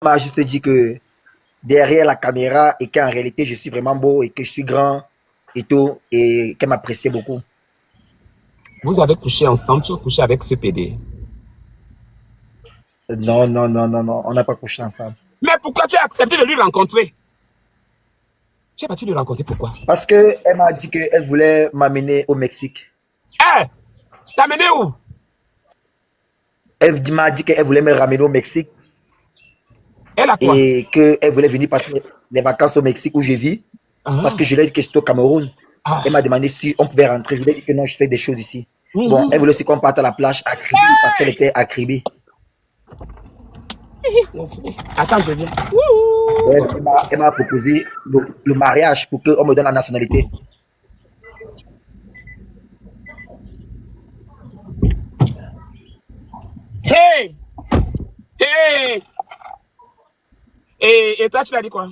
m'a juste dit que derrière la caméra et qu'en réalité, je suis vraiment beau et que je suis grand et tout, et qu'elle m'appréciait beaucoup. Vous avez couché ensemble, tu as couché avec ce PD. Non, non, non, non, non, on n'a pas couché ensemble. Mais pourquoi tu as accepté de lui rencontrer? Tu as battu de le rencontrer, pourquoi? Parce qu'elle m'a dit qu'elle voulait m'amener au Mexique. Eh, t'as mené où? Elle m'a dit qu'elle voulait me ramener au Mexique Elle a quoi? et qu'elle voulait venir passer les vacances au Mexique où je vis. Parce que Ah, je lui ai dit que j'étais au Cameroun. Elle m'a ah. demandé si on pouvait rentrer. Je lui ai dit que non, je fais des choses ici. Bon, elle Mhm. voulait aussi qu'on parte à la plage à Kribi parce qu'elle était à Kribi. Attends, je viens. Elle m'a proposé le mariage pour qu'on me donne la nationalité. Hey! Hey! Et toi, tu l'as dit quoi?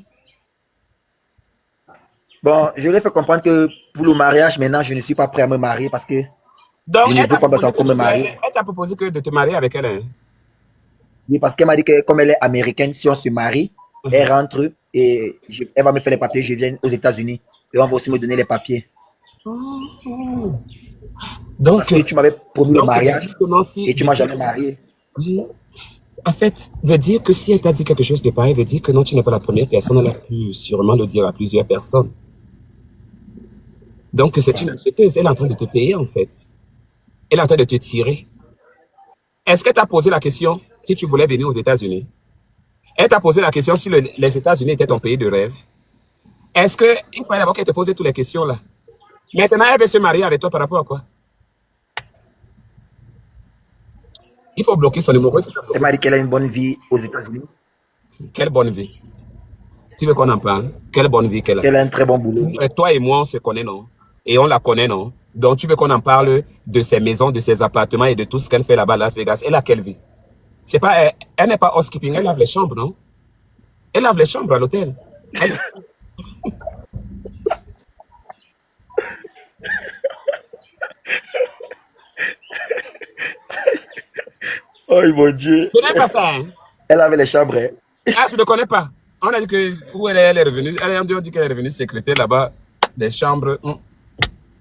Bon, je lui ai fait comprendre que pour le mariage, maintenant, je ne suis pas prêt à me marier parce que Donc, je ne veux pas besoin qu'on me marie. elle t'a proposé que de te marier avec elle. Hein? Et parce qu'elle m'a dit que comme elle est américaine, si on se marie, elle rentre et elle va me faire les papiers, je viens aux États-Unis et on va aussi me donner les papiers. Parce Donc, que tu m'avais promis le mariage justement, si, et tu m'as jamais marié. en fait, veut dire que si elle t'a dit quelque chose de pareil, veut dire que non, tu n'es pas la première personne, elle a pu sûrement le dire à plusieurs personnes. Donc, c'est une acheteuse, elle est en train de te payer, en fait. Elle est en train de te tirer. Est-ce qu'elle t'a posé la question si tu voulais venir aux États-Unis? Elle t'a posé la question si les États-Unis étaient ton pays de rêve. Est-ce qu'il fallait d'abord qu'elle te pose toutes les questions là? Maintenant, elle veut se marier avec toi par rapport à quoi? Il faut bloquer son numéro. Elle m'a dit qu'elle a une bonne vie aux États-Unis, Quelle bonne vie. Tu veux qu'on en parle? Quelle bonne vie qu'elle a. qu'elle a un très bon boulot. Toi et moi, on se connaît, non? Et on la connaît, non? Donc, tu veux qu'on en parle de ses maisons, de ses appartements et de tout ce qu'elle fait là-bas à Las Vegas. Elle a quelle vie? C'est pas, elle n'est pas housekeeping, elle lave les chambres, non? Elle lave les chambres à l'hôtel. Elle- Oh mon Dieu. Je n'aime pas ça, hein? Elle avait les chambres. Hein. Ah, tu ne connais pas. On a dit que où elle est revenue. On dit qu'elle est revenue secrétaire là-bas, des chambres.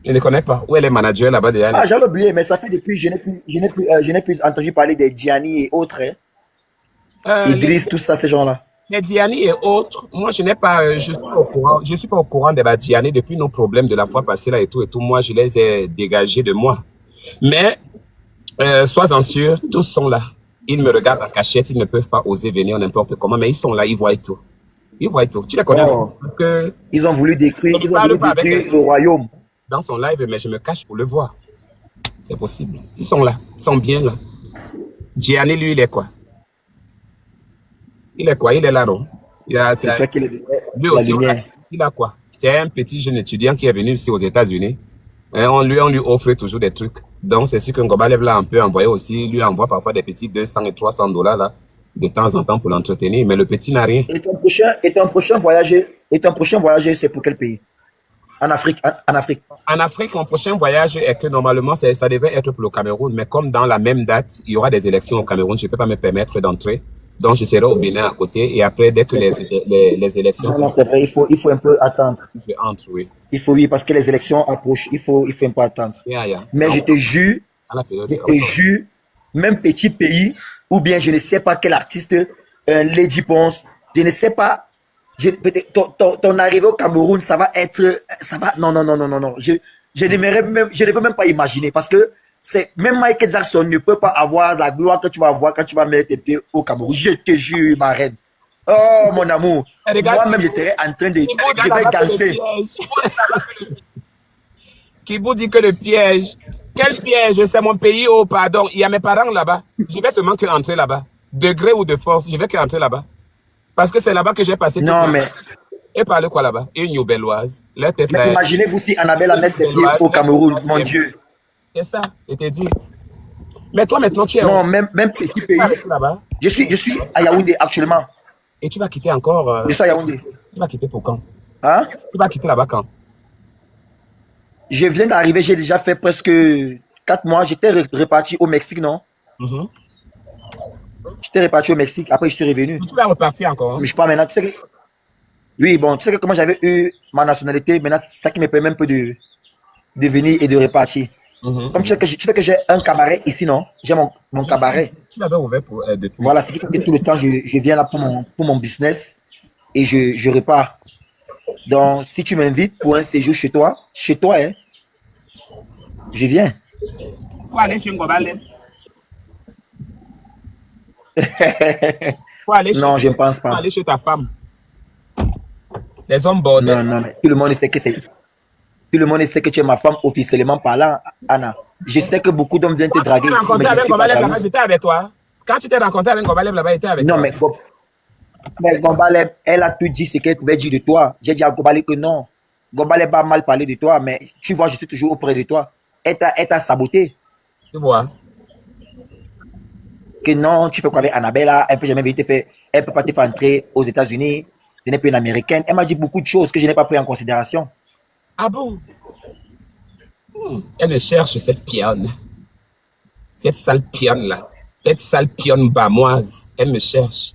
Je ne connais pas. Où elle est manager là-bas déjà. Ah, j'allais oublier, mais ça fait depuis, je n'ai plus entendu parler des Gianni et autres. Hein. Les, Idriss, tout ça, ces gens-là. les Diani et autres, moi je n'ai pas, je suis pas au courant. Je suis pas au courant de la Diani depuis nos problèmes de la fois passée là et tout et tout. Moi, je les ai dégagés de moi. Mais sois-en sûr, tous sont là. Ils me regardent en cachette, ils ne peuvent pas oser venir n'importe comment, mais ils sont là, ils voient tout. Ils voient tout. Tu les connais, non? Oh, Parce que ils ont voulu je détruire, ne ils ont parle voulu pas avec détruire elle le royaume. dans son live, mais je me cache pour le voir. C'est possible. Ils sont là. Ils sont bien là. Gianni, lui, il est quoi? Il est quoi? Il est là, non? C'est toi qui Lui la aussi, lumière. il a quoi? C'est un petit jeune étudiant qui est venu ici aux États-Unis. Hein, on lui offre toujours des trucs. Donc, c'est sûr que Ngobalev l'a un peu envoyé aussi. Il lui envoie parfois des petits 200 et 300 dollars là, de temps en temps pour l'entretenir. Mais le petit n'a rien. Et ton prochain voyage, c'est pour quel pays? En Afrique, en Afrique. En Afrique, mon prochain voyage est que normalement, ça devait être pour le Cameroun. Mais comme dans la même date, il y aura des élections au Cameroun, je ne peux pas me permettre d'entrer. Donc, je serai au Bénin à côté. Et après, dès que les élections Non, non, seront, c'est vrai, il faut un peu attendre. je entre, oui. Il faut, oui, parce que les élections approchent. Il faut un peu attendre. Yeah, yeah. Mais Donc, à la période, je te jure, même petit pays, ou bien je ne sais pas quel artiste, Lady Ponce, je ne sais pas, ton arrivée au Cameroun, ça va, non, non, non, non, non, non, je ne veux même pas imaginer, parce que même Michael Jackson ne peut pas avoir la gloire que tu vas avoir quand tu vas mettre tes pieds au Cameroun, je te jure, ma reine. Oh, mon amour, regarde, moi-même, je serais en train de, je vais danser. Qui vous dit que le piège, quel piège? C'est mon pays, oh pardon, il y a mes parents là-bas. Je vais seulement que entrer là-bas. De gré ou de force, je vais que entrer là-bas. Parce que c'est là-bas que j'ai passé toute Non, ma vie. mais, Et parler quoi là-bas? Une Nouvelle-Oise. Leur tête mais là. imaginez-vous si Annabelle a mis ses pieds au Cameroun, mon Dieu. C'est ça, je t'ai dit. Mais toi maintenant, tu es où? Non, même petit Tu vas pays. rester là-bas. Je suis à Yaoundé actuellement. Et tu vas quitter encore. Je suis à Yaoundé. Tu vas quitter pour quand? Hein? Tu vas quitter là-bas quand? Je viens d'arriver, j'ai déjà fait presque 4 mois. J'étais reparti au Mexique, non? Mhm. J'étais reparti au Mexique. Après, je suis revenu. Tu vas repartir encore. Hein? Mais je pars maintenant. Tu sais que, oui, bon, tu sais que comment j'avais eu ma nationalité, maintenant, c'est ça qui me permet un peu de venir et de repartir. Comme tu sais que j'ai un cabaret ici, non? J'ai mon Je sais. cabaret. Tu l'avais ouvert pour, depuis. Voilà, ce qui fait que tout le temps, je viens là pour mon business et je repars. Donc, si tu m'invites pour un séjour chez toi, hein, je viens. Faut aller chez Ngobale. Faut aller chez, Non, je ne pense faut pas. aller chez ta femme. Les hommes bordels. Non, non, mais tout le monde sait que c'est. Tout le monde sait que tu es ma femme officiellement parlant, Anna. Je sais que beaucoup d'hommes viennent te Quand tu draguer t'es ici, mais rencontré je ne avec suis pas Ngobale jaloux. là-bas, j'étais avec toi. Quand tu t'es rencontré avec Ngobale là-bas, j'étais avec Non, toi. mais Gombale, elle a tout dit ce qu'elle pouvait dire de toi. J'ai dit à Gombale que non. Gombale va mal parler de toi, mais tu vois, je suis toujours auprès de toi. Elle t'a saboté. Tu vois. Que non, tu fais quoi avec Annabella? Elle peut jamais venir te faire, elle peut pas te faire entrer aux États-Unis. Ce n'est pas une américaine. Elle m'a dit beaucoup de choses que je n'ai pas pris en considération. Ah bon? Elle me cherche, cette pionne. Cette sale pionne là. Cette sale pionne bamoise. Elle me cherche.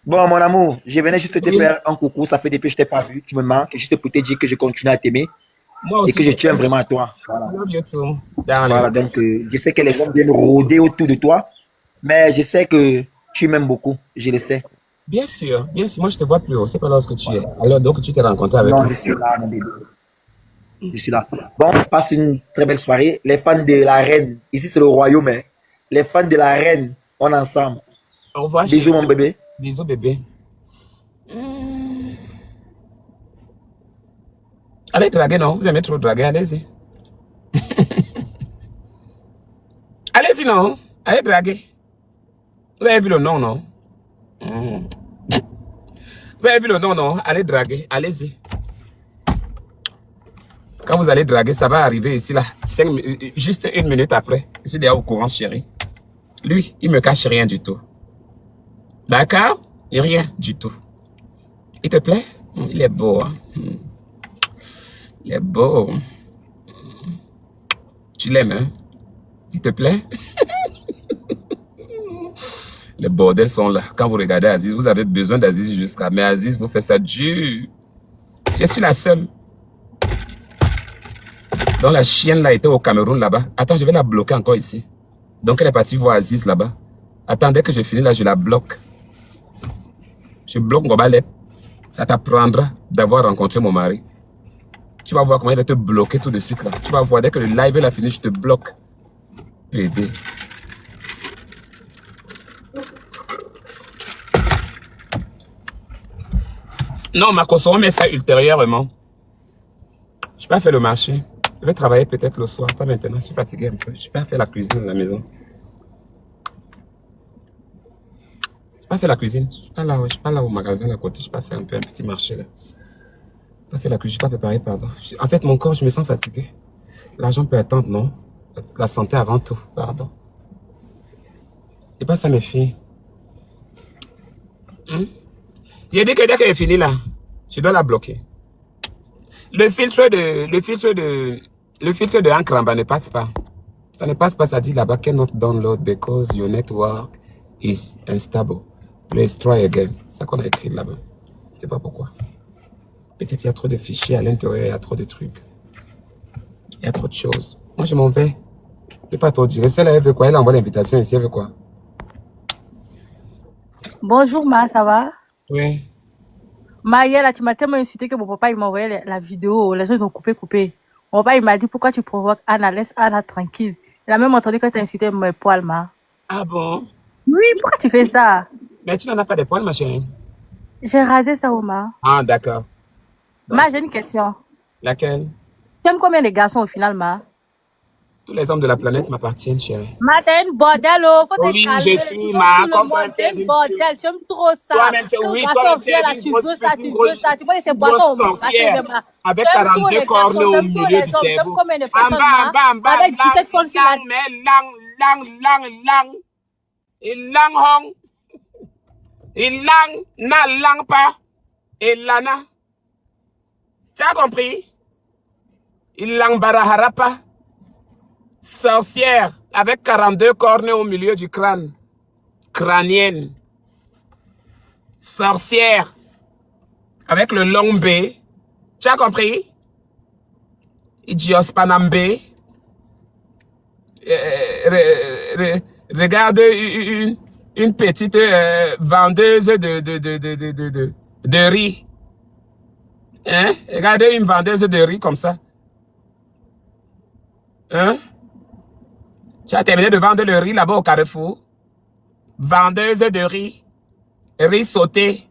Bon, mon amour, je venais juste te Oui. faire un coucou. Ça fait depuis que je t'ai pas vu. Tu me manques. Juste pour te dire que je continue à t'aimer Moi et aussi, que je je tiens t'aime. vraiment à toi. I Voilà. love you too, darling. Voilà. Donc, je sais que les gens viennent rôder autour de toi, mais je sais que tu m'aimes beaucoup. Je le sais. Bien sûr, bien sûr. Moi, je te vois plus haut. C'est pas lorsque tu es. Alors, donc, tu t'es rencontré avec Non, moi. je suis là, mon bébé. Je suis là. Bon, passe une très belle soirée. Les fans de la reine, ici c'est le royaume, hein. Les fans de la reine, on est ensemble. Au revoir, Bisous, chérie. mon bébé. Bisous, bébé. Allez draguer, non? Vous aimez trop draguer, allez-y. Allez-y, non? Allez draguer. Vous avez vu le nom, non? Vous avez vu le nom, non? Allez draguer, allez-y. Quand vous allez draguer, ça va arriver ici, là. Juste une minute après. Je suis déjà au courant, chérie. Lui, il me cache rien du tout. D'accord? Rien du tout. Il te plaît? Il est beau, hein? Il est beau. Tu l'aimes, hein? Il te plaît? Les bordels sont là. Quand vous regardez Aziz, vous avez besoin d'Aziz jusqu'à... Mais Aziz vous fait ça dur. Je suis la seule. Donc la chienne là était au Cameroun là-bas. Attends, je vais la bloquer encore ici. Donc elle est partie voir Aziz là-bas. Attends, dès que je finis là, je la bloque. Je bloque Ngobale. Ça t'apprendra d'avoir rencontré mon mari. Tu vas voir comment il va te bloquer tout de suite là. Tu vas voir, dès que le live est fini, je te bloque. PD. Non, ma consomme, on met ça ultérieurement. Je n'ai pas fait le marché. Je vais travailler peut-être le soir, pas maintenant. Je suis fatigué un peu. Je n'ai pas fait la cuisine à la maison. Je n'ai pas fait la cuisine. Je ne suis pas là au magasin à côté. Je n'ai pas fait un petit marché là. Je n'ai pas fait la cuisine. Je n'ai pas préparé, pardon. En fait, mon corps, je me sens fatigué. L'argent peut attendre, non? La santé avant tout, pardon. C'est pas ça, mes filles. J'ai dit que dès qu'elle est finie là, je dois la bloquer. Le filtre de encre en bas ne passe pas. Ça ne passe pas, ça dit là-bas, cannot download because your network is unstable. Please try again. C'est ça qu'on a écrit là-bas. Je sais pas pourquoi. Peut-être il y a trop de fichiers à l'intérieur, il y a trop de trucs. Il y a trop de choses. Moi, je m'en vais. Je vais pas trop dire. Celle-là, elle veut quoi? Elle envoie l'invitation ici, elle veut quoi? Bonjour Ma, ça va? Oui. Ma, hier, là, tu m'as tellement insulté que mon papa, il m'a envoyé la vidéo. Les gens, ils ont coupé. Mon papa, il m'a dit, pourquoi tu provoques Anna? Laisse Anna tranquille. Il a même entendu quand tu as insulté mes poils, Ma. Ah bon? Oui, pourquoi tu fais ça? Mais tu n'en as pas de poils, ma chérie. J'ai rasé ça, Ma. Ah, d'accord. Ma, j'ai une question. Laquelle? Tu aimes combien les garçons au final, Ma? Tous les hommes de la planète m'appartiennent, chérie. Ma, t'es une bordel, oh. Faut te Oui, calmer. je Tu suis veux ma tout le monde. T'es une bordel. J'aime trop ça. Toi-même, Quand oui, le garçon toi-même, tu vient es là, une tu grosse veux ça, tu petite, veux ça. Tu vois, c'est boissons grosse au Ma. sorcière avec J'aime tous 42 les cornes garçons, au j'aime tous milieu les du hommes. J'aime cerveau. combien de En personnes, bas, Ma? en bas, Avec 17 comptes sur la... mais lang. Il lang hong. Il lang, na lang pas. Et lana. Tu as compris? Il lang baraharapa. Sorcière avec 42 cornes au milieu du crâne. Crânienne. Sorcière avec le long B. Tu as compris? Idios Panambé. Regarde une petite vendeuse de riz. Hein? Regardez une vendeuse de riz comme ça. Hein? Tu as terminé de vendre le riz là-bas au Carrefour. Vendeuse de riz. Riz sauté.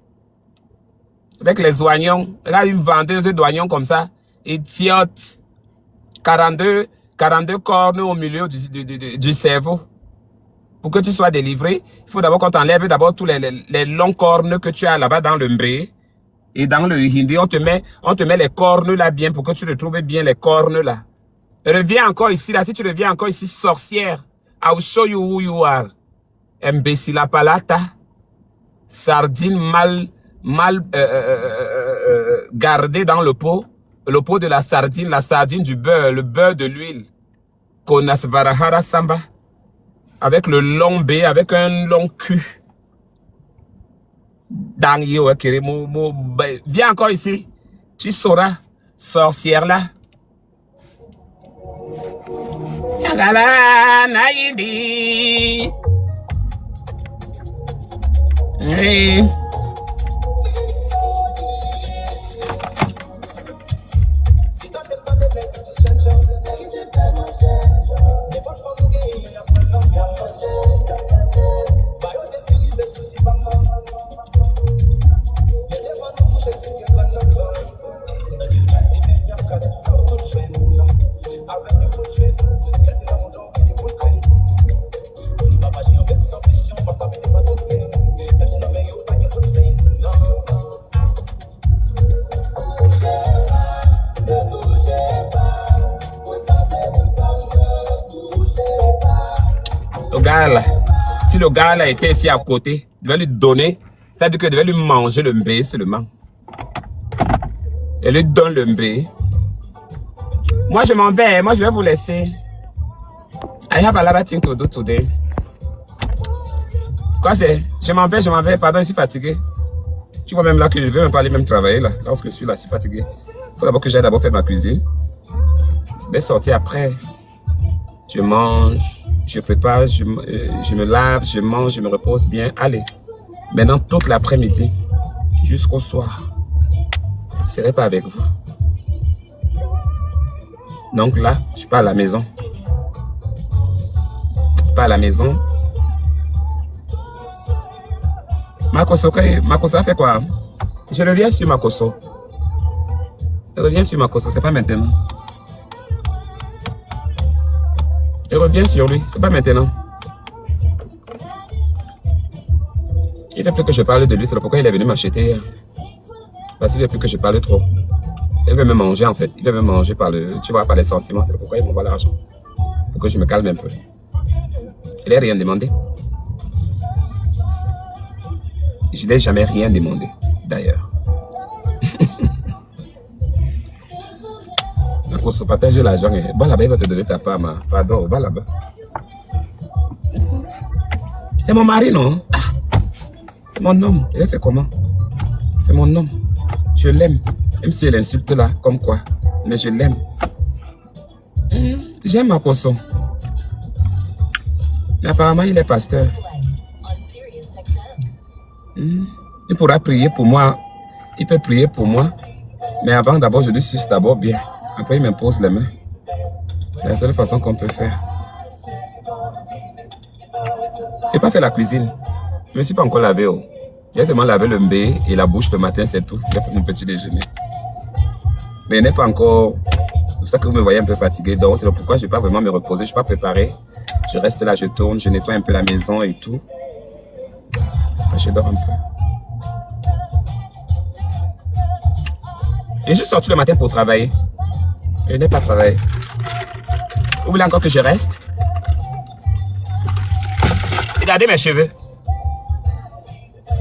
Avec les oignons. Regarde une vendeuse d'oignons comme ça. Idiote. 42 cornes au milieu du cerveau. Pour que tu sois délivré, il faut d'abord qu'on t'enlève d'abord tous les longs cornes que tu as là-bas dans le mbré. Et dans le hindi, on te met les cornes là bien pour que tu retrouves bien les cornes là. Reviens encore ici là, si tu reviens encore ici, sorcière. I will show you who you are. Imbécile à palata. Sardine mal gardée dans le pot de la sardine du beurre, le beurre de l'huile. Konas Varahara Samba. Avec le long B, avec un long cul. Viens encore ici. Tu sauras, sorcière là. Oui. Si le gars là était ici à côté, je vais lui donner, ça veut dire que je vais lui manger le mbé seulement. Et lui donne le mbé. Moi je m'en vais, moi je vais vous laisser. I have a lot of things to do today. Quoi c'est? Je m'en vais, pardon, je suis fatigué. Tu vois même là que je vais même pas aller même travailler là. Lorsque je suis là, je suis fatigué. Il faut d'abord que j'aille d'abord faire ma cuisine. Je vais sortir après. Je mange, je prépare, je me lave, je mange, je me repose bien. Allez, maintenant toute l'après-midi, jusqu'au soir, je ne serai pas avec vous. Donc là, je suis pas à la maison. Pas à la maison. Makoso fait quoi? Je reviens sur Makoso. C'est pas maintenant. Je reviens sur lui, c'est pas maintenant. Il veut plus que je parle de lui, c'est pourquoi il est venu m'acheter hier. Parce qu'il veut plus que je parle trop. Il veut me manger en fait, il veut me manger par par les sentiments, c'est pourquoi il m'envoie l'argent. Pour que je me calme un peu. Il n'a rien demandé. Je n'ai jamais rien demandé, d'ailleurs. Pour se partager l'argent, va là-bas, il va te donner ta part, pardon, va là-bas. C'est mon mari, non? Ah, c'est mon homme. Il a fait comment? C'est mon homme. Je l'aime. Même si elle insulte là, comme quoi. Mais je l'aime. J'aime ma poisson. Mais apparemment, il est pasteur. Il pourra prier pour moi. Il peut prier pour moi. Mais avant, d'abord, je lui suce d'abord bien. Après, il m'impose les mains. C'est la seule façon qu'on peut faire. Je n'ai pas fait la cuisine. Je ne me suis pas encore lavé. J'ai seulement lavé le mbé et la bouche le matin, c'est tout. J'ai fait mon petit déjeuner. Mais je n'ai pas encore... C'est pour ça que vous me voyez un peu fatigué. Donc, c'est pourquoi je ne vais pas vraiment me reposer. Je ne suis pas préparé. Je reste là, je tourne, je nettoie un peu la maison et tout. Je dors un peu. Et je suis sorti le matin pour travailler. Je n'ai pas travaillé. Vous voulez encore que je reste? Regardez mes cheveux.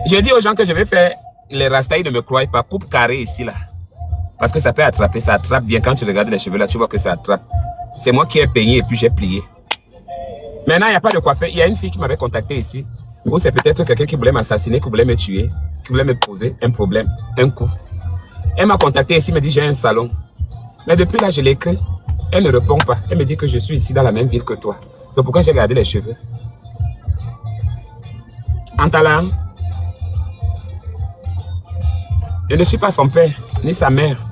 Je dis aux gens que je vais faire les rastas, ils ne me croient pas. Coupe carré ici là. Parce que ça peut attraper, ça attrape bien. Quand tu regardes les cheveux là, tu vois que ça attrape. C'est moi qui ai payé et puis j'ai plié. Maintenant, il n'y a pas de quoi faire. Il y a une fille qui m'avait contacté ici. Ou c'est peut-être quelqu'un qui voulait m'assassiner, qui voulait me tuer, qui voulait me poser un problème, un coup. Elle m'a contacté ici, me dit j'ai un salon. Mais depuis là, je l'écris. Elle ne répond pas. Elle me dit que je suis ici dans la même ville que toi. C'est pourquoi j'ai gardé les cheveux. Antala, je ne suis pas son père, ni sa mère.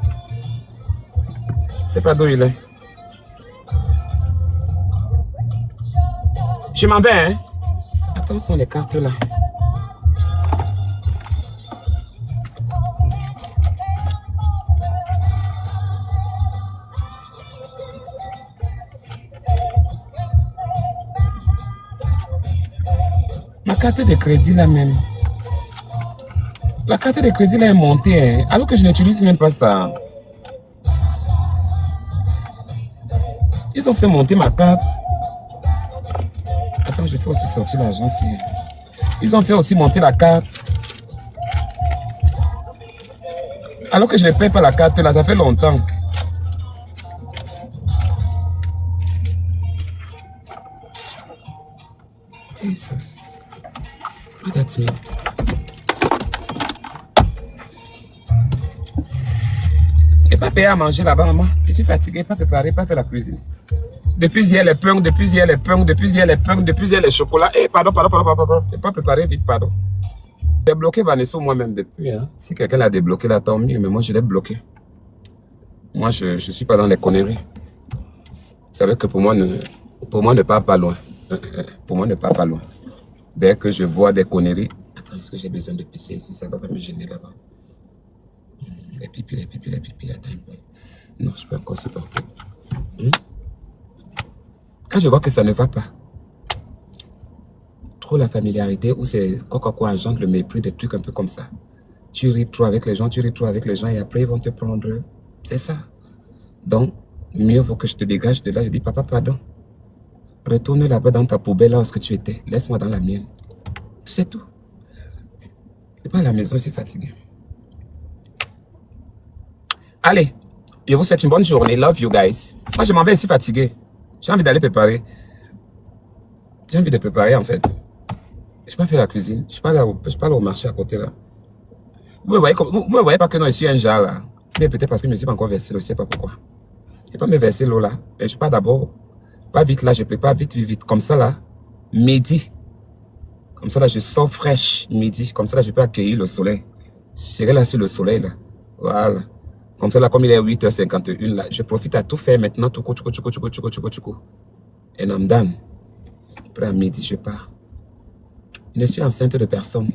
Je ne sais pas d'où il est. Je m'en vais, hein. Attends, sont les cartes là. Ma carte de crédit là même. La carte de crédit là est montée, hein, alors que je n'utilise même pas ça. Ils ont fait monter ma carte. Attends, je fais aussi sortir l'argent ici. Ils ont fait aussi monter la carte. Alors que je ne paye pas la carte là, ça fait longtemps. Jesus. What that mean? Et pas payé à manger là-bas, maman. Je suis fatigué, pas préparé, pas fait la cuisine. Depuis hier, les pains, depuis hier, les pains, depuis hier, les pains, depuis hier, les chocolats. Eh, pardon. Je pas préparé vite, pardon. J'ai bloqué Vanessa moi-même depuis. Hein. Si quelqu'un l'a débloqué là, tant mieux, mais moi, je l'ai bloqué. Moi, je ne suis pas dans les conneries. Vous savez que pour moi, ne part pas loin. Pour moi, ne part pas loin. Dès que je vois des conneries, attends, est-ce que j'ai besoin de pisser ici? Ça va pas me gêner là-bas. Les pipis, attends un peu. Non, je peux encore supporter. Quand je vois que ça ne va pas, trop la familiarité ou c'est quoi engendre le mépris, des trucs un peu comme ça. Tu ris trop avec les gens, et après ils vont te prendre. C'est ça. Donc, mieux vaut que je te dégage de là. Je dis, papa, pardon. Retourne là-bas dans ta poubelle là où tu étais. Laisse-moi dans la mienne. C'est tout. Je suis pas à la maison, je suis fatigué. Allez, je vous souhaite une bonne journée. Love you guys. Moi, je m'en vais, je suis fatigué. J'ai envie d'aller préparer. J'ai envie de préparer en fait. Je n'ai pas fait la cuisine. Je ne suis pas allé au marché à côté là. Vous me voyez pas que non, je suis un genre là. Mais peut-être parce que je ne me suis pas encore versé l'eau, je ne sais pas pourquoi. Je ne vais pas me verser l'eau là. Et je pars d'abord. Pas vite là, je prépare vite. Comme ça là, midi. Comme ça là, je sors fraîche midi. Comme ça là, je peux accueillir le soleil. Je serai là sur le soleil là. Voilà. Comme ça là, comme il est 8h51 là, je profite à tout faire maintenant. Tout coup. Et I'm done. Après à midi, je pars. Je ne suis enceinte de personne.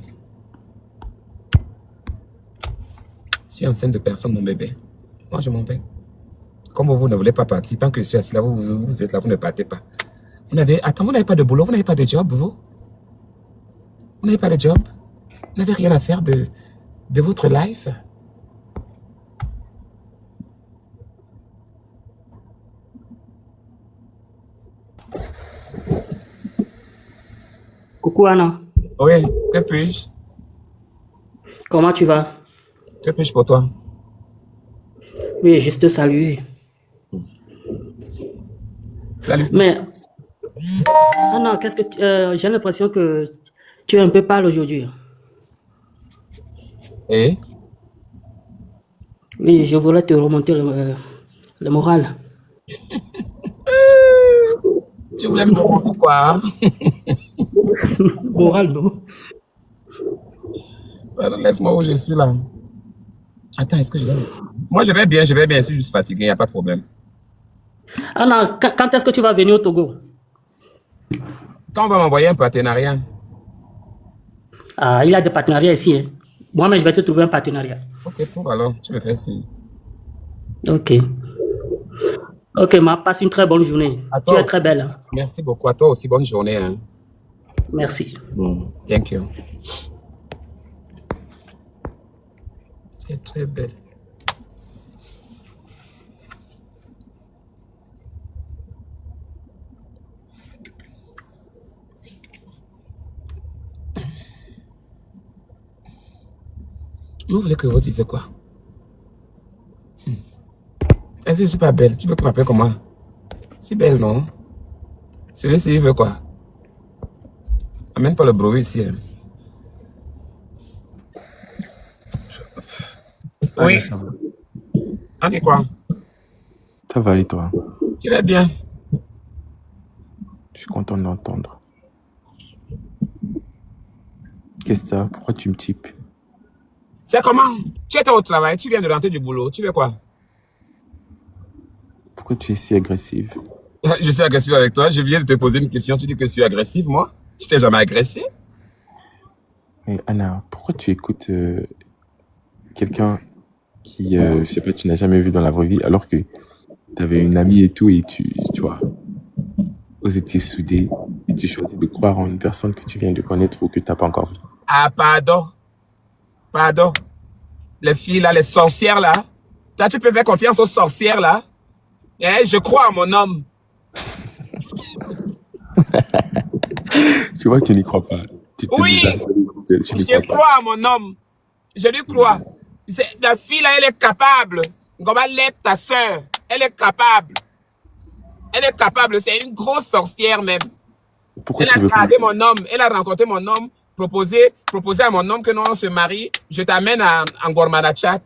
Je suis enceinte de personne, mon bébé. Moi, je m'en vais. Comme vous ne voulez pas partir, tant que je suis assis là, vous êtes là, vous ne partez pas. Vous n'avez pas de boulot, vous n'avez pas de job, vous? Vous n'avez pas de job? Vous n'avez rien à faire de votre life? Coucou Anna, Oui, que puis-je? comment tu vas? Que puis-je pour toi? Oui, juste te saluer. Salut. Mais Anna, j'ai l'impression que tu es un peu pâle aujourd'hui. Et? Oui, je voulais te remonter le moral. Tu voulais me demander quoi? Moral, non? Pardon, laisse-moi où je suis là. Attends, est-ce que je vais... Moi, je vais bien, je suis juste fatigué, il n'y a pas de problème. Anna, quand est-ce que tu vas venir au Togo? Quand on va m'envoyer un partenariat? Ah, il y a des partenariats ici. Hein. Moi-même, je vais te trouver un partenariat. Ok, pour alors, tu me fais signe. Ok. Ok, passe une très bonne journée. À Tu toi. es très belle. Hein. Merci beaucoup. À toi aussi, bonne journée. Hein. Merci. Thank you. Tu es très belle. Vous voulez que vous disiez quoi? Est-ce que je suis pas belle? Tu veux que je m'appelle comment? Si belle, non? Celui-ci, il veut quoi? Amène pas le bruit ici. Hein. Allô, Oui, ça va? on dit quoi? Ça va et toi? Tu vas bien? Je suis content d'entendre. Qu'est-ce que ça? Pourquoi tu me types? C'est comment? Tu étais au travail, tu viens de rentrer du boulot, tu veux quoi? Pourquoi tu es si agressive? Je suis agressif avec toi, je viens de te poser une question, tu dis que je suis agressif, moi? Je t'ai jamais agressé? Mais Anna, pourquoi tu écoutes quelqu'un qui, je sais pas, tu n'as jamais vu dans la vraie vie, alors que tu avais une amie et tout, et tu vois, vous étiez soudés, et tu choisis de croire en une personne que tu viens de connaître ou que tu n'as pas encore vue. Ah, pardon, pardon. Les filles là, les sorcières là, toi tu peux faire confiance aux sorcières là? Eh, je crois en mon homme. Tu vois que tu n'y crois pas. Tu te Oui, tu n'y je crois pas. crois en mon homme. Je lui crois. La fille là, elle est capable. Comment l'est ta soeur? Elle est capable. Elle est capable. C'est une grosse sorcière même. Pourquoi Elle tu a veux pas? gardé mon homme. Elle a rencontré mon homme. Proposé à mon homme que nous on se marie. Je t'amène à Gormanachat.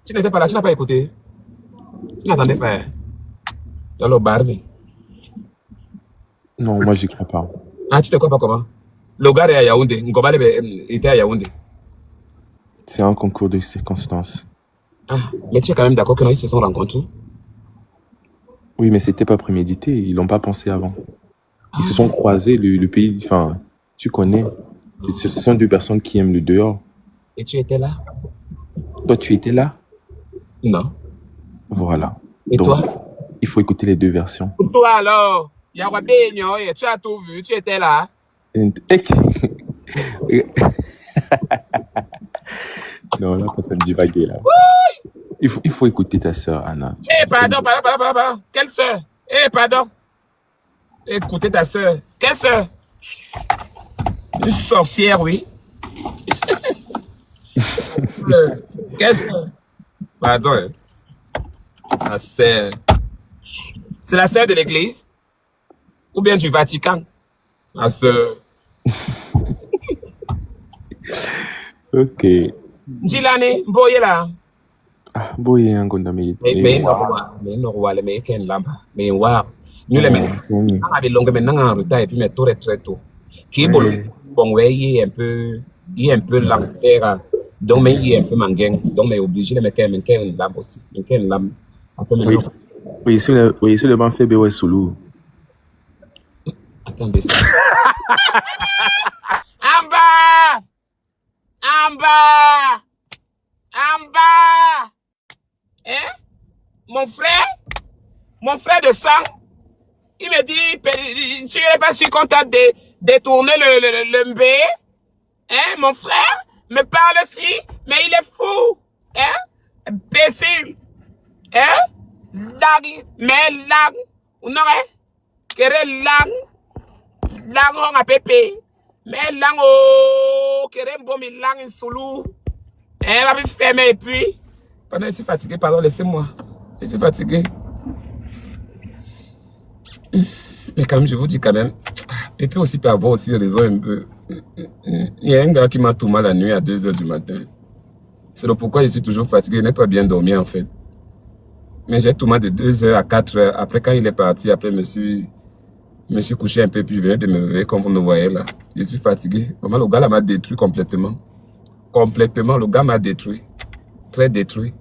Tu n'étais pas là. Tu n'as pas écouté. Tu n'attendais pas. Dans le Barbie. Non, moi, j'y crois pas. Ah, tu ne crois pas comment? Le gars est à Yaoundé. Ngobale était à Yaoundé. C'est un concours de circonstances. Ah, mais tu es quand même d'accord que ils se sont rencontrés? Oui, mais c'était pas prémédité. Ils l'ont pas pensé avant. Ils se sont croisés, le pays, enfin, tu connais. Ce sont deux personnes qui aiment le dehors. Et tu étais là? Toi, tu étais là? Non. Voilà. Et Donc, toi? il faut écouter les deux versions. Pour toi alors, Yawabényo, et tu as tout vu, tu étais là. Non, là, pas de divaguer, là. Il faut écouter ta sœur, Anna. Eh, pardon. Quelle sœur? Eh, pardon. Écoutez ta sœur. Quelle sœur? Une sorcière, oui. Quelle sœur? Pardon. Hein. La sœur. C'est la sœur de l'église? Ou bien du Vatican? La sœur. Ok. Jilane, Mboye là. Ah, boy, un gonda mais Mais Norwal, mais Ken Lamba, mais War. Nous les mecs. On avait longue maintenant en retard et puis mais très tôt. Qui est bon, ouais, il est un peu lent. Donc, mais il est un peu manguin. Donc, mais obligé de mettre un lampe aussi. Un lampe. Oui, sur le banc fait Béoué Soulou. Attendez ça. Amba! Hein? Mon frère de sang, il me dit, tu n'es pas si content de détourner le mbé? Hein? Mon frère me parle aussi, mais il est fou. Hein? Imbécile. Hein? Lag, mais lag. Ou non, hein? Kere lag. Lag on a pépé. Mais lag oh. Kere mbomi lag in soulou. Hein? Va me fermer et puis. Pendant que je suis fatigué, pardon, laissez-moi. Je suis fatigué. Mais quand même, je vous dis quand même, Pépé aussi peut avoir aussi raison un peu. Il y a un gars qui m'a tout mal la nuit à 2h du matin. C'est le pourquoi je suis toujours fatigué. Je n'ai pas bien dormi en fait. Mais j'ai tout mal de 2h à 4h. Après, quand il est parti, après, je me suis couché un peu, puis je venais de me réveiller comme vous me voyez là. Je suis fatigué. Vraiment, le gars là m'a détruit complètement. Complètement, le gars m'a détruit. Très détruit.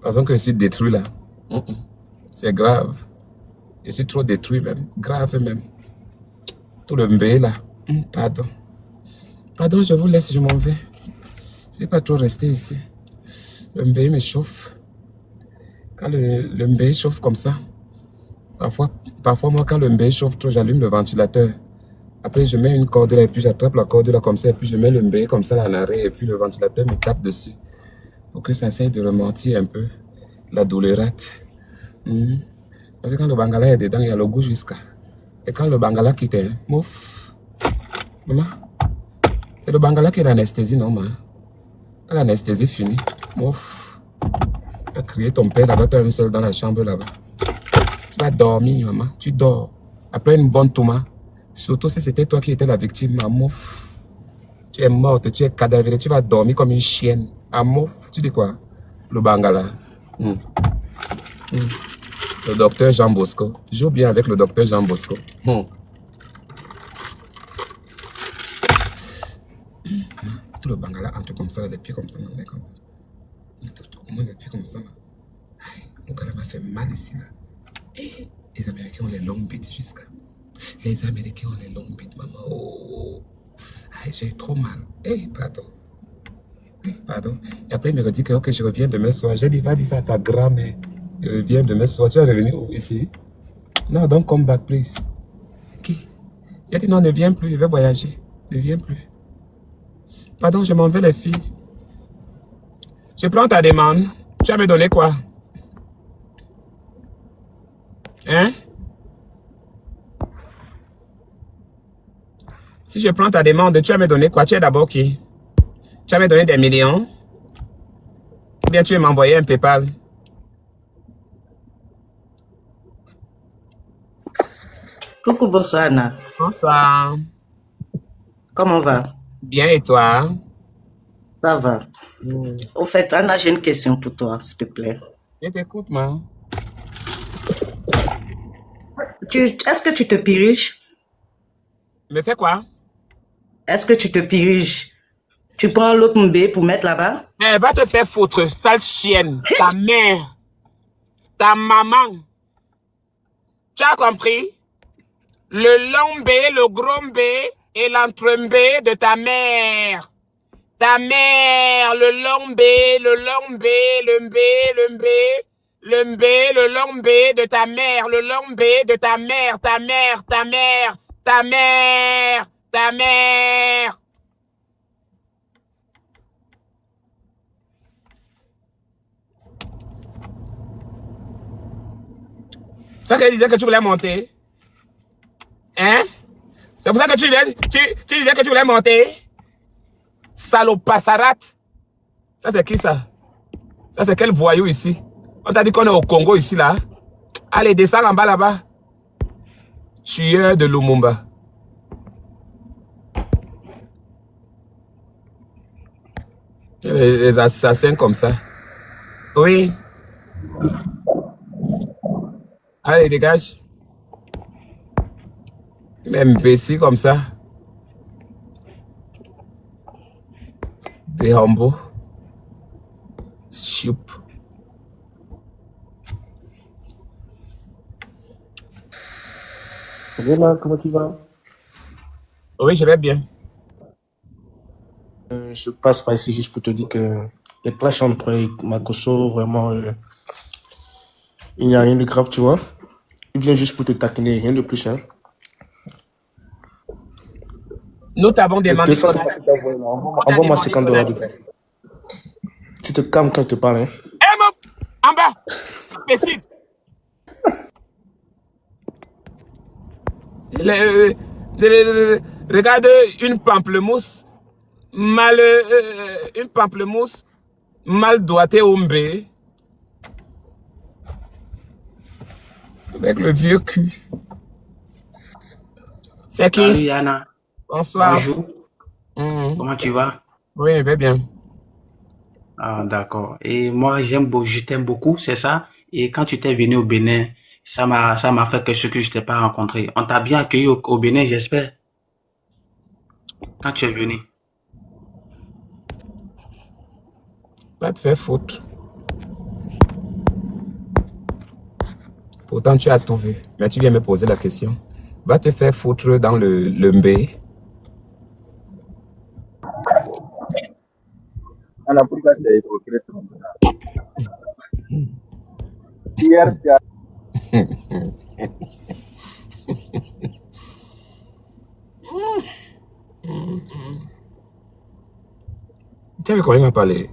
Parce que je suis détruit là. C'est grave. Je suis trop détruit même. Grave même. Tout le mbé là. Pardon. Pardon, je vous laisse, je m'en vais. Je ne vais pas trop rester ici. Le mbé me chauffe. Quand le mbé chauffe comme ça, parfois moi quand le mbé chauffe trop, j'allume le ventilateur. Après je mets une corde là et puis j'attrape la corde là comme ça et puis je mets le mbé comme ça là en arrêt et puis le ventilateur me tape dessus. Pour que ça essaie de remonter un peu la douleurette. Parce que quand le bangala est dedans, il y a le goût jusqu'à. Et quand le bangala quitte, mouf. Maman, c'est le bangala qui est l'anesthésie, non, maman? Quand l'anesthésie finit, mouf. Tu as crié ton père là-bas, toi même seul dans la chambre là-bas. Tu vas dormir, maman. Tu dors. Après une bonne touma. Surtout si c'était toi qui étais la victime, amouf. Tu es morte, tu es cadavérée, tu vas dormir comme une chienne. Amouf, tu dis quoi? Le Bangala. Le docteur Jean Bosco. Joue bien avec le docteur Jean Bosco. Tout le Bangala entre comme ça, des pieds comme ça, comme ça. Au moins des pieds comme ça. Le gars m'a fait mal ici là. Les Américains ont les longues bites jusqu'à. Les Américains ont les longues bites, maman. Oh. J'ai eu trop mal. Pardon. Pardon. Et après, il me dit que ok, je reviens demain soir. J'ai dit, va dire ça à ta grand-mère. Je reviens demain soir. Tu vas revenir ici? Non, don't come back, please. Ok. J'ai dit, non, ne viens plus. Je vais voyager. Ne viens plus. Pardon, je m'en vais, les filles. Je prends ta demande. Tu vas me donner quoi? Hein? Si je prends ta demande, tu vas me donner quoi? Tu es d'abord qui? Tu vas me donner des millions? Ou bien tu vas m'envoyer un PayPal? Coucou, bonsoir Anna. Bonsoir. Comment va? Bien et toi? Ça va. Au fait, Anna, j'ai une question pour toi, s'il te plaît. Je t'écoute, maman. Est-ce que tu te piriges? Me fais quoi? Est-ce que tu te piriges? Tu prends l'autre mbé pour mettre là-bas? Va te faire foutre, sale chienne. Ta mère. Ta maman. Tu as compris? Le long B, le gros B et l'entre-B de ta mère. Ta mère, le long B, le long B, le B, le B, le B, le long B de ta mère, le long B de ta mère, ta mère, ta mère, ta mère, ta mère. C'est ça qu'elle disait que tu voulais monter? Hein? C'est pour ça que tu disais que tu voulais monter? Salopasarate. Ça c'est qui ça? Ça c'est quel voyou ici? On t'a dit qu'on est au Congo ici là. Allez, descends en bas là-bas. Tueur de Lumumba. Les assassins comme ça. Oui. Allez, dégage. Imbécile comme ça. Béhambo. Choup. Voilà, comment tu vas? Oui, je vais bien. Je passe par ici juste pour te dire que les clashs entre Makosso, vraiment, il n'y a rien de grave, tu vois. Il vient juste pour te taquiner, rien de plus. Hein. Nous t'avons demandé. 200 envoie-moi 50 $ dedans. Tu te calmes quand je te parle. Hein. En bas. Imbécile. Regarde une pamplemousse mal doigtée au mbé avec le vieux cul. C'est qui? Salut Anna. Bonsoir. Bonjour. Comment tu vas? Oui, je vais bien. Ah, d'accord. Et moi, je t'aime beaucoup, c'est ça? Et quand tu t'es venu au Bénin, ça m'a fait quelque chose que je t'ai pas rencontré. On t'a bien accueilli au Bénin, j'espère. Quand tu es venu. Pas te faire faute. Pourtant, tu as tout vu. Mais tu viens me poser la question. Va te faire foutre dans le mbé. Anna, pourquoi tu es hypocrite comme ça? Hier, tu as... Tu avais comment il m'a parlé?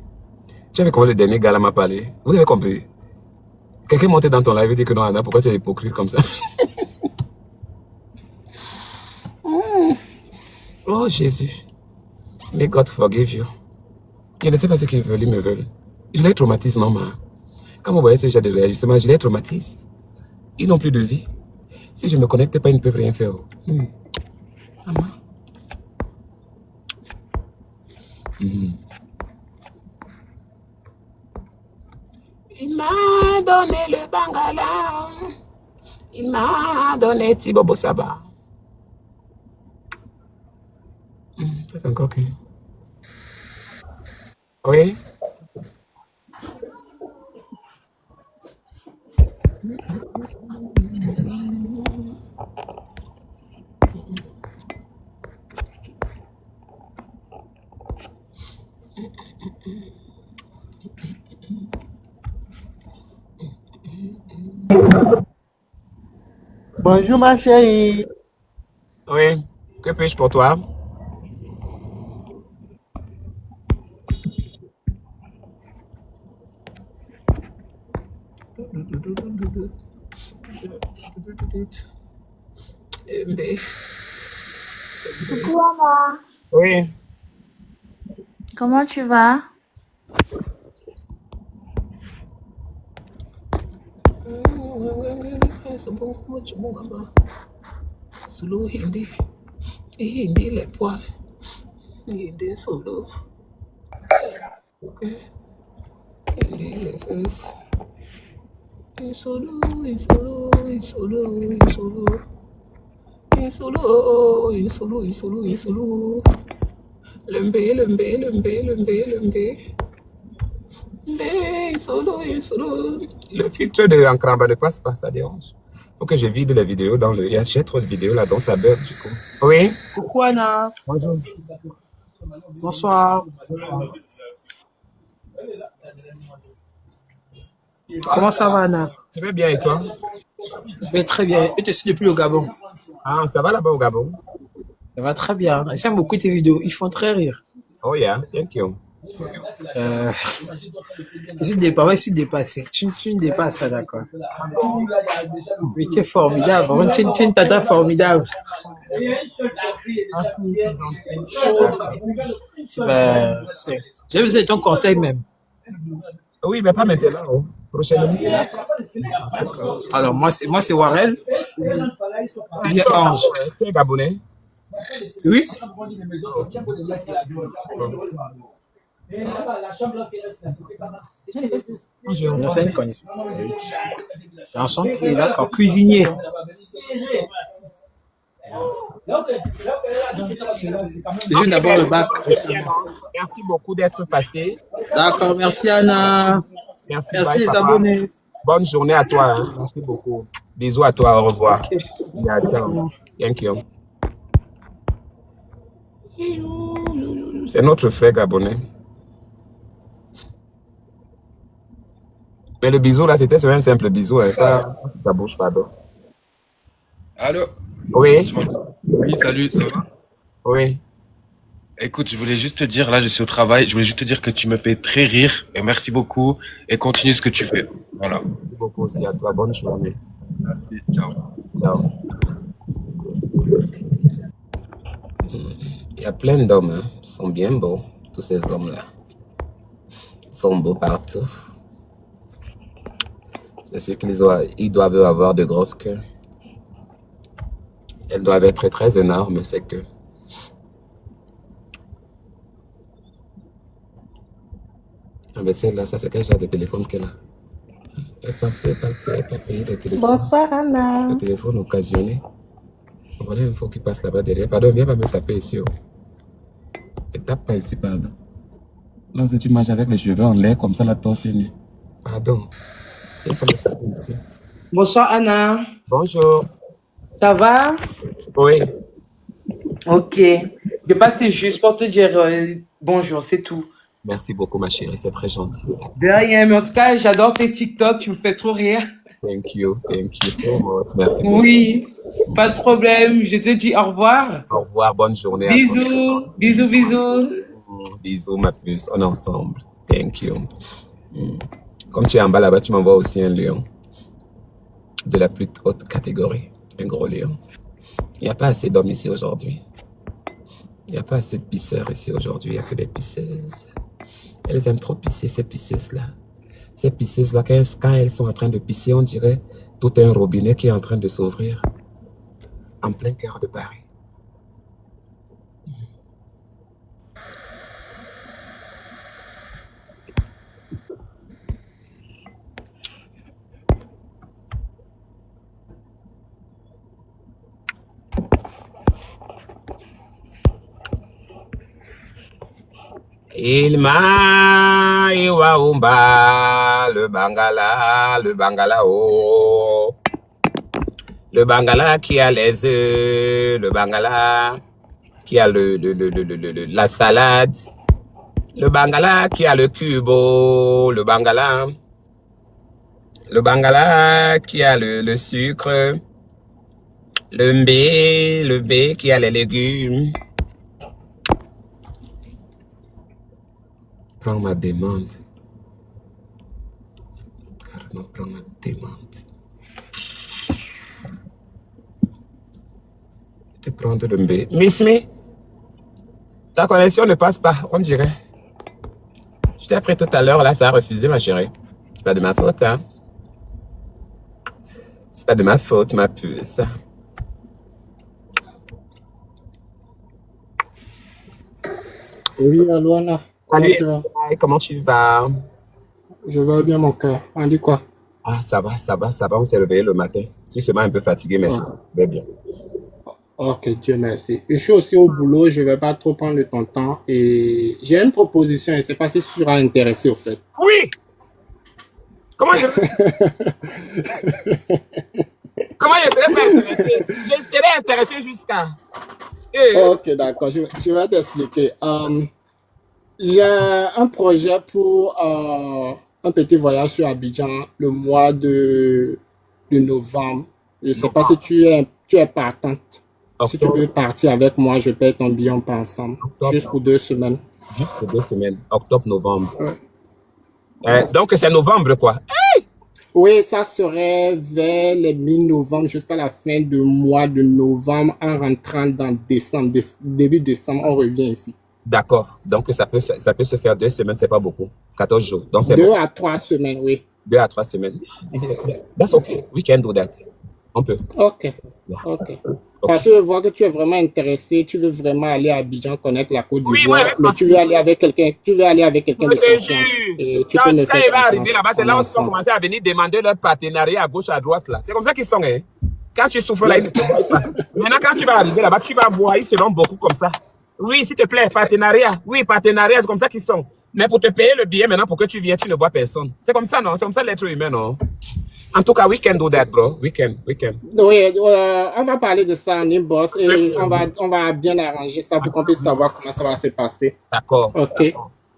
Tu avais comment le dernier gars là m'a parlé? Vous avez compris? Quelqu'un montait dans ton live et dit que non, Anna, pourquoi tu es hypocrite comme ça? Oh Jésus. May God forgive you. Je ne sais pas ce qu'ils veulent, ils me veulent. Je les traumatise, non, ma. Quand vous voyez ce genre de réajustement, je les traumatise. Ils n'ont plus de vie. Si je ne me connecte pas, ils ne peuvent rien faire. Maman. Il m'a donné le bangala. Il m'a donné Tibobo Saba. Ça, c'est encore qui? Oui. Bonjour ma chérie. Oui. Que puis-je pour toi? Coucou Anna, Oui. comment tu vas? Solo hindi. Hindi les poils. Hindi solo. Hindi les fesses. Solo. Le filtre de Ankara ne passe pas, ça dérange. Faut que je vide les vidéos dans le... J'ai trop de vidéos là, donc ça bug du coup. Oui. Coucou Anna. Bonjour. Bonsoir. Comment ça va Anna? Ça va bien et toi? Je vais très bien. Je te suis depuis le Gabon. Ah, ça va là-bas au Gabon? Ça va très bien. J'aime beaucoup tes vidéos. Ils font très rire. Oh yeah, thank you. Je suis dépassé. Tu me dépasses, ça, d'accord. Mais tu es formidable. Vraiment, tu es une tata formidable. J'ai besoin de ton conseil même. Oui, mais pas maintenant. Oh. Prochainement. D'accord. Alors, moi, c'est Warel. Il est Ange. Tu es Gabonais? Oui. Non, c'est une connaissance. Enchanté, d'accord. Cuisinier. Je viens d'avoir le bac récemment. Merci beaucoup d'être passé. D'accord, merci Anna. Merci les papa. abonnés. Bonne journée à toi. Hein. Merci beaucoup. Bisous à toi. Au revoir. Okay. Yeah, ciao. Thank you. C'est notre frère gabonais. Mais le bisou là, c'était sur un simple bisou. Hein. Ça bouge, pardon. Allô? Oui. Oui, salut, ça va? Oui. Écoute, je voulais juste te dire, là, je suis au travail, je voulais juste te dire que tu me fais très rire, et merci beaucoup, et continue ce que tu fais. Voilà. Merci beaucoup aussi à toi, bonne journée. Merci, ciao. Ciao. Il y a plein d'hommes, hein. Ils sont bien beaux, tous ces hommes-là. Ils sont beaux partout. C'est sûr qu'ils doivent avoir de grosses queues. Elles doivent être très énormes, c'est que. Ah mais celle-là, ça c'est quel genre de téléphone qu'elle a? Elle pas payé le téléphone. Bonsoir Anna. Le téléphone occasionné. Voilà une fois qu'il passe là-bas derrière. Pardon, viens pas me taper ici. Oh. Ne tape pas ici, pardon. Lorsque tu marches avec les cheveux en l'air comme ça, la torse nue. Pardon. Viens pas me taper ici. Bonsoir Anna. Bonjour. Ça va? Oui. Ok. Je passe juste pour te dire bonjour, c'est tout. Merci beaucoup, ma chérie. C'est très gentil. De rien, mais en tout cas, j'adore tes TikTok. Tu me fais trop rire. Thank you so much. Merci beaucoup. Oui, pas de problème. Je te dis au revoir. Au revoir, bonne journée. Bisous, bisous, bisous. Bisous, ma puce. On est ensemble. Thank you. Comme tu es en bas là-bas, tu m'envoies aussi un lion. De la plus haute catégorie. Un gros lion. Il n'y a pas assez d'hommes ici aujourd'hui. Il n'y a pas assez de pisseurs ici aujourd'hui. Il n'y a que des pisseuses. Elles aiment trop pisser, ces pisseuses-là. Ces pisseuses-là, quand elles sont en train de pisser, on dirait tout un robinet qui est en train de s'ouvrir en plein cœur de Paris. Il m'a iwaumba le bangala oh. Le bangala qui a les œufs, le bangala qui a la salade, le bangala qui a le cubo, le bangala qui a le sucre, le B qui a les légumes. Prends ma demande. Carrément, prends ma demande. Je vais prendre le B. Miss Me, ta connexion ne passe pas, on dirait. Je t'ai appris tout à l'heure, là, ça a refusé, ma chérie. C'est pas de ma faute, hein. C'est pas de ma faute, ma puce. Oui, allô, Anna. Comment Salut, tu vas? comment tu vas? Je vais bien, mon cœur. On dit quoi? Ah, ça va, on s'est réveillé le matin. Je suis seulement un peu fatigué, mais ça va bien. Ok, Dieu merci. Je suis aussi au boulot, je vais pas trop prendre de ton temps. Et j'ai une proposition, je ne sais pas si tu seras intéressé au fait. Oui! Comment je Comment je serais pas intéressé? Je serais intéressé jusqu'à... Ok, d'accord, je vais t'expliquer. J'ai un projet pour un petit voyage sur Abidjan le mois de novembre. Je ne sais pas si tu es partante. Si tu veux partir avec moi, je paye ton billet, on part ensemble. Juste pour 2 semaines. Juste pour 2 semaines, octobre, novembre. Donc c'est novembre, quoi. Oui, ça serait vers les mi-novembre jusqu'à la fin du mois de novembre en rentrant dans décembre. Début décembre, on revient ici. D'accord. Donc ça peut se faire 2 semaines, c'est pas beaucoup. 14 jours. Donc c'est 2 bon. à 3 semaines, oui. 2 à 3 semaines. That's okay. We can do that. On peut. Ok. Parce que je vois que tu es vraiment intéressé, tu veux vraiment aller à Abidjan connaître la Côte d'Ivoire, mais tu veux aller avec quelqu'un, de confiance. Et tu peux me Quand faire il va confiance. arriver là-bas, c'est là où ils vont commencer à venir demander leur partenariat à gauche, à droite, là. C'est comme ça qu'ils sont, hein. Quand tu souffres là, ils ne te voient pas. Maintenant, quand tu vas arriver là-bas, tu vas voir, ils seront beaucoup comme ça. Oui, s'il te plaît, partenariat. Oui, partenariat, c'est comme ça qu'ils sont. Mais pour te payer le billet maintenant, pour que tu viennes, tu ne vois personne. C'est comme ça, non? C'est comme ça l'être humain, non? En tout cas, we can do that, bro. We can. Oui, on va parler de ça en inbox et on va bien arranger ça pour qu'on puisse savoir comment ça va se passer. D'accord. Ok.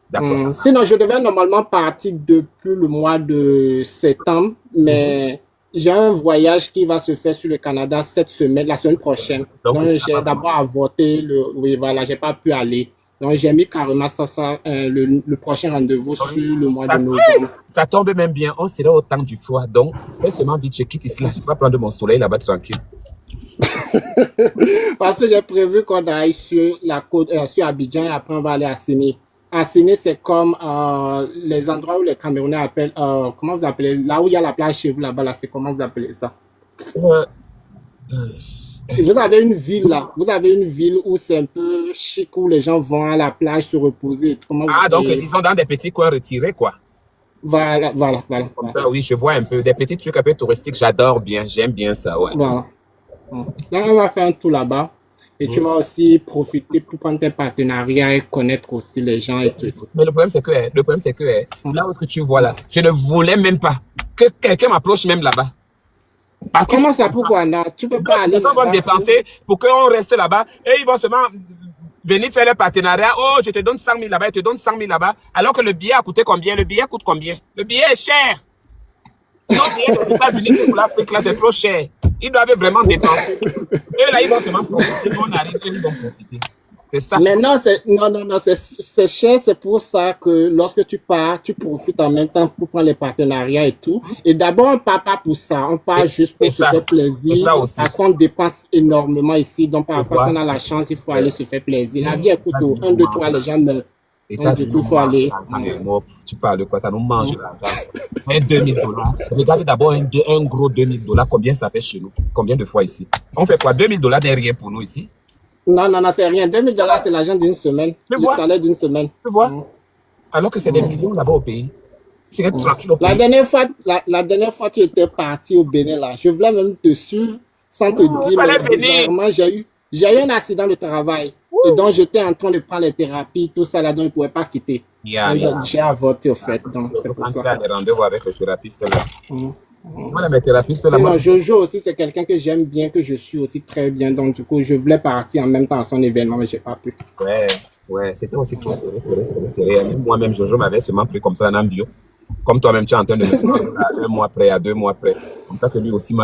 D'accord. Sinon, je devais normalement partir depuis le mois de septembre, mais j'ai un voyage qui va se faire sur le Canada cette semaine, la semaine prochaine. Donc j'ai d'abord avorté oui, voilà, j'ai pas pu aller. Donc, j'ai mis carrément le prochain rendez-vous sur le mois de novembre. Ça tombe même bien. On sera au temps du froid. Donc, fais seulement vite, je quitte ici. Là. Je vais prendre mon soleil là-bas tranquille. Parce que j'ai prévu qu'on aille sur la côte, sur Abidjan et après on va aller à Séné. À Séné, c'est comme les endroits où les Camerounais appellent, comment vous appelez, là où il y a la plage chez vous là-bas, là, c'est comment vous appelez ça? Vous avez une ville là, où c'est un peu chic, où les gens vont à la plage se reposer. Donc ils sont dans des petits coins retirés, quoi. Voilà. Comme ça, oui, je vois un peu. Des petits trucs un peu touristiques, j'adore bien, j'aime bien ça, ouais. Voilà. Là, on va faire un tour là-bas. Et tu vas aussi profiter pour prendre tes partenariats et connaître aussi les gens et tout. Mais le problème, c'est que, là où tu vois là, je ne voulais même pas que quelqu'un m'approche même là-bas. Parce comment ça, pourquoi non? Tu peux pas aller. Ils vont dépenser pour qu'on reste là-bas et ils vont seulement venir faire le partenariat. Oh, je te donne 100 000 là-bas, je te donne 100 000 là-bas. Alors que le billet a coûté combien? Le billet coûte combien? Le billet est cher. Non, billet des États-Unis, c'est pour l'Afrique, là, c'est trop cher. Ils doivent vraiment dépenser. Et là, ils vont seulement profiter. On arrive, ils vont profiter. C'est ça. Mais non, c'est cher, c'est pour ça que lorsque tu pars, tu profites en même temps pour prendre les partenariats et tout. Et d'abord, on part pas pour ça, on part juste pour se faire plaisir, parce qu'on dépense énormément ici. Donc, parfois, si on a la chance, il faut aller se faire plaisir. La vie est coûte 1, 2, 3, les gens meurent. Donc, du États-Unis, coup, il faut aller. tu parles de quoi? Ça nous mange l'argent. Un $2000. Regardez d'abord un gros $2000. Combien ça fait chez nous? Combien de fois ici? On fait quoi? $2000 n'est rien pour nous ici. Non, c'est rien. $2000, c'est l'argent d'une semaine. Le salaire d'une semaine. Tu vois? Alors que c'est des millions là-bas au pays. C'est tranquille au pays. La dernière fois, tu étais parti au Bénin, là. Je voulais même te suivre sans te dire, mais bizarrement, j'ai eu un accident de travail. Et donc, j'étais en train de prendre les thérapies, tout ça, là, donc je ne pouvais pas quitter. J'ai avorté, au fait. Donc, c'est pour ça. Des rendez-vous avec le thérapeute, là. Voilà, mes thérapeutes, là. Sinon, Jojo aussi, c'est quelqu'un que j'aime bien, que je suis aussi très bien. Donc, du coup, je voulais partir en même temps à son événement, mais je n'ai pas pu. Ouais, c'était aussi trop serré. Moi-même, Jojo m'avait seulement pris comme ça en bio. Comme toi-même, tu es en train de me dire à 1 mois près, à 2 mois près. Comme ça que lui aussi,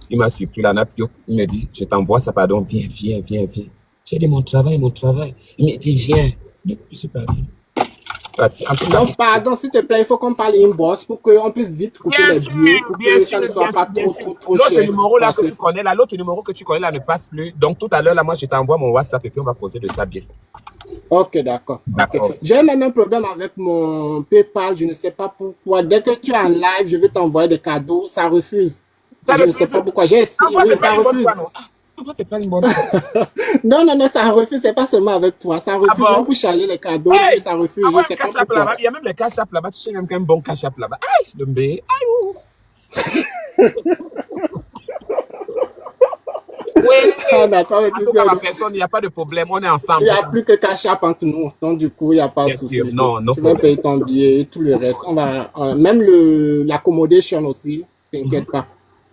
il m'a surpris la napio. Il me dit, je t'envoie ça, pardon, viens. J'ai dit, mon travail. Il me dit, viens. Je suis parti. Donc, pardon, s'il te plaît, il faut qu'on parle inbox pour qu'on puisse vite couper les billets, pour que ça ne soit pas trop cher. L'autre numéro que tu connais là ne passe plus. Donc, tout à l'heure, là, moi, je t'envoie mon WhatsApp et puis on va poser de ça bien. Ok, d'accord. J'ai même un problème avec mon PayPal, je ne sais pas pourquoi. Dès que tu es en live, je vais t'envoyer des cadeaux, ça refuse. Je ne sais pas pourquoi. J'ai essayé, oui, ça refuse. Non, ça refuse, c'est pas seulement avec toi, ça refuse même pour charger les cadeaux, ça refuse. Il y a même les cash app là-bas, tu sais même qu'un bon cash app là-bas. Aïe, le mbé, oui, d'accord, en tout cas, ma personne, il n'y a pas de problème, on est ensemble. Il n'y a plus que cash app entre nous, donc du coup, il n'y a pas de souci. Tu vas payer ton billet et tout le reste. On va, même l'accommodation aussi, t'inquiète pas.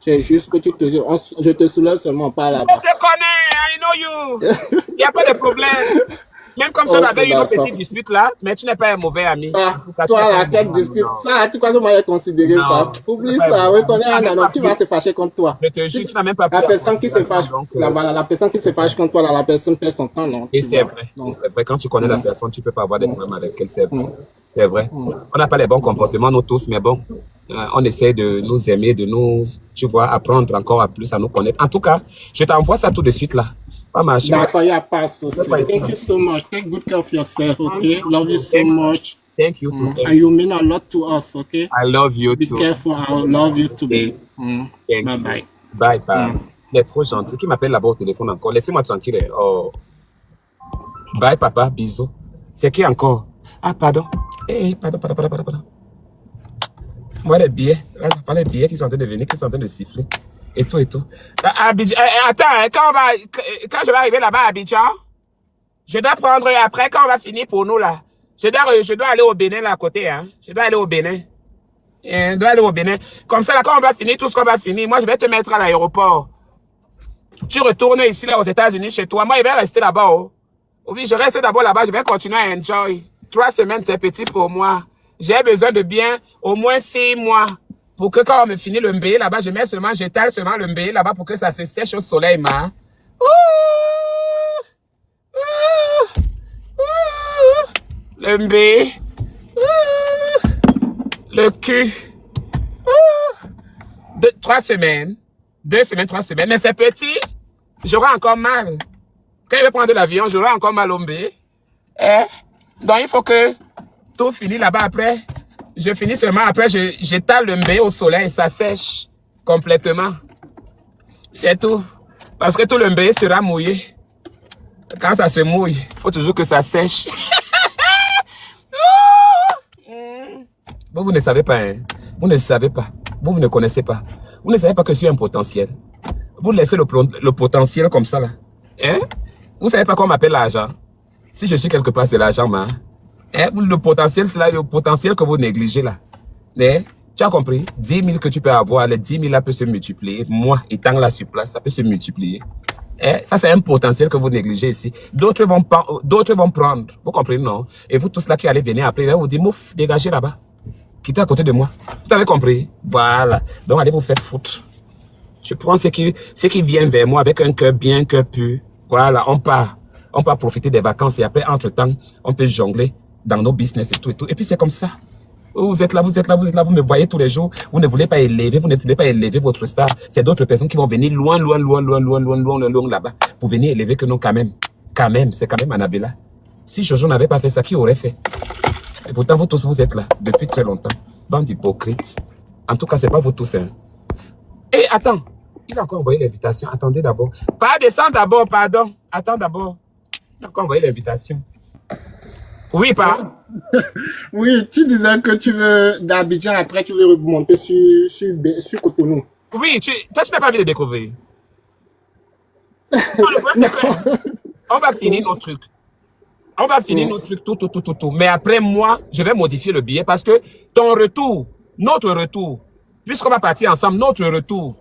C'est juste que je te soulève seulement pas là-bas. Je te connais, I know you. Il n'y a pas de problème. Même comme si on avait une petite dispute là, mais tu n'es pas un mauvais ami. Toi, là, quelle dispute? Ça, tu crois que moi j'ai considéré ça? Oublie ça, oui, connais un anon qui va se fâcher contre toi. Je te jure, tu n'as même pas la personne qui se fâche, la personne qui se fâche contre toi, là, la personne perd son temps, non? Et c'est vrai. C'est vrai, quand tu connais la personne, tu ne peux pas avoir des problèmes avec elle, c'est vrai. C'est vrai. On n'a pas les bons comportements, nous tous, mais bon, on essaie de nous aimer, de nous, tu vois, apprendre encore plus à nous connaître. En tout cas, je t'envoie ça tout de suite là. D'accord, il n'y a pas de souci. Thank you so much. Take good care of yourself, okay? Love you so much. Thank you too. And you mean a lot to us, okay? I love you too. Be careful. I love you too. Bye. Bye. Il est trop gentil. Qui m'appelle là-bas au téléphone encore? Laissez-moi tranquille. Oh. Bye, papa. Bisous. C'est qui encore? Ah, pardon. Pardon. Moi, les billets. Là, je parle des billets qui sont en train de venir, qui sont en train de siffler. Et tout. Attends, quand je vais arriver là-bas à Abidjan, je dois prendre après, quand on va finir pour nous là, je dois aller au Bénin là à côté, hein. Je dois aller au Bénin. Comme ça, là, quand on va finir tout ce qu'on va finir, moi, je vais te mettre à l'aéroport. Tu retournes ici, là, aux États-Unis, chez toi. Moi, je vais rester là-bas, oh. Oui, je reste d'abord là-bas, je vais continuer à enjoy. 3 semaines, c'est petit pour moi. J'ai besoin de bien au moins 6 mois. Pour que quand on me finit le mbé là-bas, j'étale seulement le mbé là-bas pour que ça se sèche au soleil, ma. Le mbé. Le cul. 3 semaines. 2 semaines, 3 semaines. Mais c'est petit. J'aurai encore mal. Quand je vais prendre l'avion, j'aurai encore mal au mbé. Donc il faut que tout finisse là-bas après. Je finis seulement après, j'étale le mbé au soleil, ça sèche complètement. C'est tout. Parce que tout le mbé sera mouillé. Quand ça se mouille, il faut toujours que ça sèche. Vous ne savez pas, hein? Vous ne savez pas. Vous ne connaissez pas. Vous ne savez pas que je suis un potentiel. Vous laissez le potentiel comme ça, là. Hein? Vous ne savez pas qu'on m'appelle l'argent. Si je suis quelque part, c'est l'argent, man. Le potentiel, c'est là, le potentiel que vous négligez là. Tu as compris? 10 000 que tu peux avoir, les 10 000 là peuvent se multiplier. Moi, étant là sur place, ça peut se multiplier. Ça, c'est un potentiel que vous négligez ici. D'autres vont prendre. Vous comprenez, non? Et vous tous là qui allez venir après, vous dire, mouf, dégagez là-bas. Quittez à côté de moi. Vous avez compris? Voilà. Donc, allez vous faire foutre. Je prends ceux qui viennent vers moi avec un cœur bien, cœur pur. Voilà, on part. On peut profiter des vacances et après, entre-temps, on peut jongler dans nos business et tout. Et puis, c'est comme ça. Vous êtes là, vous me voyez tous les jours. Vous ne voulez pas élever votre star. C'est d'autres personnes qui vont venir loin là-bas pour venir élever que nous quand même. C'est quand même Annabella. Si Jojo n'avait pas fait ça, qui aurait fait? Et pourtant, vous tous, vous êtes là depuis très longtemps. Bande d'hypocrites. En tout cas, c'est pas vous tous. Hein. Et attends, il a encore envoyé l'invitation. Attendez d'abord. Pas descendre d'abord, pardon. Attends d'abord. Il a encore envoyé l'invitation. Oui, pas. Oui, tu disais que tu veux d'Abidjan, après tu veux remonter sur Cotonou. Oui, toi, tu n'as pas envie de découvrir. Non, le problème, c'est que on va finir nos trucs. On va finir nos trucs, tout. Mais après, moi, je vais modifier le billet parce que ton retour, notre retour, puisqu'on va partir ensemble, notre retour,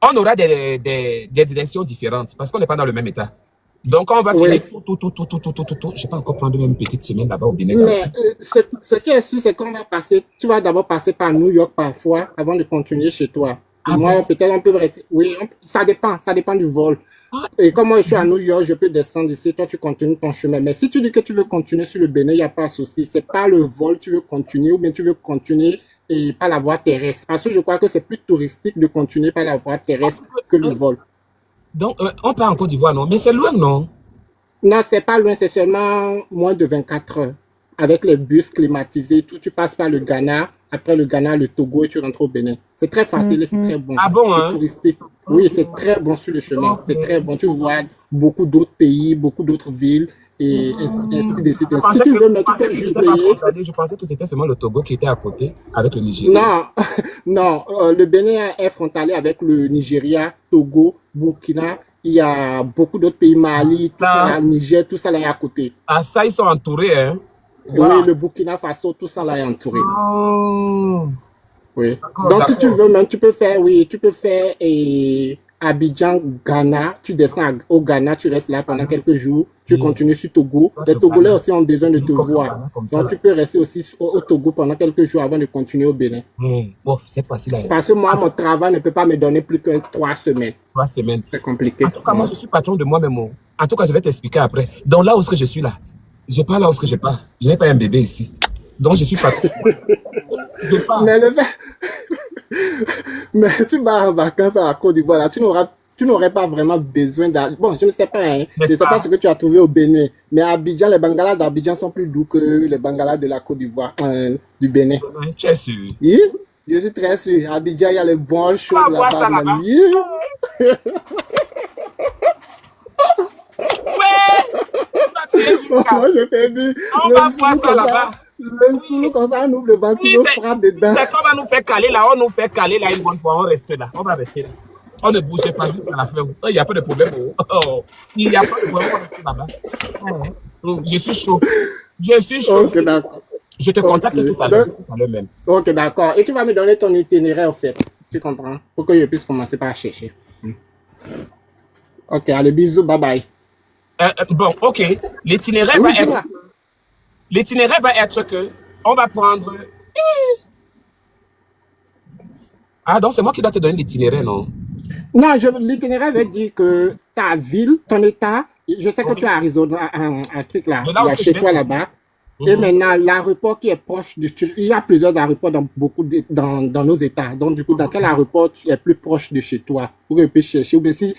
on aura des directions différentes parce qu'on n'est pas dans le même état. Donc, on va finir tout. Je ne vais pas encore prendre une petite semaine là-bas au Bénin. Mais ce qui est sûr, c'est qu'on va passer, tu vas d'abord passer par New York parfois avant de continuer chez toi. Moi, peut-être on peut rester. Oui, ça dépend du vol. Et comme moi, je suis à New York, je peux descendre ici, toi, tu continues ton chemin. Mais si tu dis que tu veux continuer sur le Bénin, il n'y a pas de souci. C'est pas le vol, tu veux continuer, ou bien tu veux continuer et par la voie terrestre. Parce que je crois que c'est plus touristique de continuer par la voie terrestre que le vol. Donc, on part en Côte d'Ivoire, non? Mais c'est loin, non? Non, c'est pas loin, c'est seulement moins de 24 heures. Avec les bus climatisés, tout, tu passes par le Ghana, après le Ghana, le Togo et tu rentres au Bénin. C'est très facile et c'est très bon. Ah bon, hein? C'est touristique. Oui, c'est très bon sur le chemin. C'est très bon. Tu vois beaucoup d'autres pays, beaucoup d'autres villes et ainsi de suite. Si tu veux, mais tu peux juste payer. Je pensais que c'était seulement le Togo qui était à côté avec le Nigeria. Non, le Bénin est frontalier avec le Nigeria, Togo, Burkina. Il y a beaucoup d'autres pays, Mali, tout ça, Niger, tout ça là est à côté. Ah, ça, ils sont entourés, hein? Oui, le Burkina Faso, tout ça là est entouré. Oui. Donc, si tu veux, même, tu peux faire Abidjan, Ghana. Tu descends au Ghana, tu restes là pendant quelques jours. Tu continues sur Togo. Les Togolais aussi ont besoin de te voir. Donc, tu peux rester aussi au Togo pendant quelques jours avant de continuer au Bénin. Bon, cette fois-ci là. Parce que moi, mon travail ne peut pas me donner plus que 3 semaines. 3 semaines. C'est compliqué. En tout cas, moi, je suis patron de moi-même. En tout cas, je vais t'expliquer après. Donc, là où je suis là, je pars là où je pars. Je n'ai pas un bébé ici. Donc, je suis patron. Mais le fait... Mais tu vas en vacances à la Côte d'Ivoire, là, tu n'aurais pas vraiment besoin d'aller. Bon, je ne sais pas, hein. Je ne sais pas ce que tu as trouvé au Bénin. Mais à Abidjan, les Bangalas d'Abidjan sont plus doux que les Bangalas de la Côte d'Ivoire, du Bénin. Tu es sûr? Oui, je suis très sûr. À Abidjan, il y a les bonnes choses là-bas. Moi, je t'ai dit, le soulou comme ça, on ouvre le ventre, on frappe dedans. C'est qu'on va nous faire caler là, on nous fait caler là une bonne fois, on reste là, on va rester là. On ne bouge pas jusqu'à la fin. Il n'y a pas de problème. Il n'y a pas de problème, on reste là-bas. Je suis chaud. Ok, d'accord. Je te contacte tout à l'heure même. Ok, d'accord. Et tu vas me donner ton itinéraire, en fait. Tu comprends? Pour que je puisse commencer par chercher. Ok, allez, bisous, bye bye. Bon, ok. L'itinéraire va être que on va prendre. Ah, donc c'est moi qui dois te donner l'itinéraire, non? Non, l'itinéraire veut dire que ta ville, ton état, je sais que tu es à Arizona, un truc là, il y a chez toi là-bas. Et maintenant, l'aéroport qui est proche il y a plusieurs aéroports dans nos états. Donc, du coup, dans quel aéroport tu es plus proche de chez toi? Pour que tu puisses chercher. Ou bien si,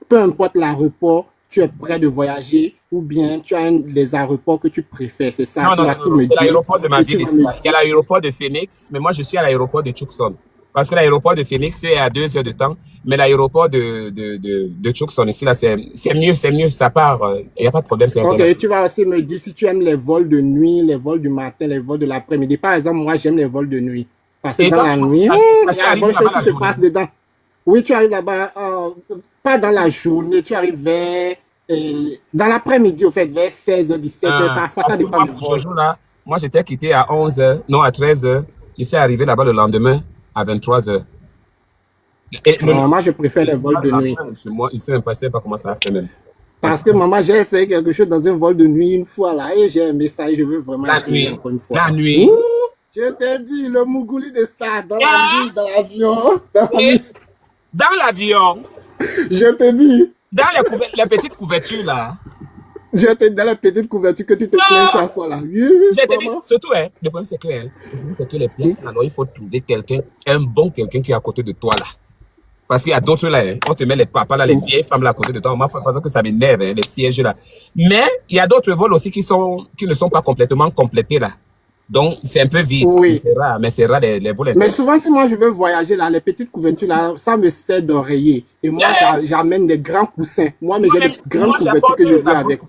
peu importe l'aéroport, tu es prêt de voyager, ou bien tu as des aéroports que tu préfères. C'est ça, tu vas tout me dire. L'aéroport de ma ville ici. Il y a l'aéroport de Phoenix, mais moi, je suis à l'aéroport de Tucson. Parce que l'aéroport de Phoenix, c'est à 2 heures de temps. Mais l'aéroport de Tucson ici, là, c'est mieux, ça part. Il n'y a pas de problème. Ok, tu vas aussi me dire si tu aimes les vols de nuit, les vols du matin, les vols de l'après-midi. Par exemple, moi, j'aime les vols de nuit. Parce que dans la nuit, il y a bonne chose qui se passe dedans. Oui, tu arrives là-bas, pas dans la journée, tu arrives dans l'après-midi, au fait, vers 16h, 17h, parfois, ça dépend du vol. Moi, j'étais quitté à 11h, non, à 13h. Je suis arrivé là-bas le lendemain à 23h. Moi, je préfère les vols de nuit. Moi, je ne sais pas comment ça a fait même. Parce que maman, j'ai essayé quelque chose dans un vol de nuit une fois là, et j'ai aimé ça, et je veux vraiment essayer encore une fois. La nuit. Ouh, je t'ai dit, le mougouli de ça, dans la nuit, dans l'avion. Dans l'avion. Je te dis. Dans les petites couvertures là. Je te dis dans la petite couverture que tu te plains chaque fois là. Surtout, le problème c'est que les places là, il faut trouver un bon quelqu'un qui est à côté de toi là. Parce qu'il y a d'autres là, hein. On te met les papas là, les vieilles femmes là à côté de toi. Moi, par exemple, que ça m'énerve, hein, les sièges là. Mais il y a d'autres vols aussi qui ne sont pas complètement complétés là. Donc, c'est un peu vite. Oui. C'est rare, mais c'est rare les vols. Mais souvent, si moi je veux voyager là, les petites couvertures là, ça me sert d'oreiller. Et moi, j'amène des grands coussins. Moi, mais j'ai des grandes couvertures que je veux avec.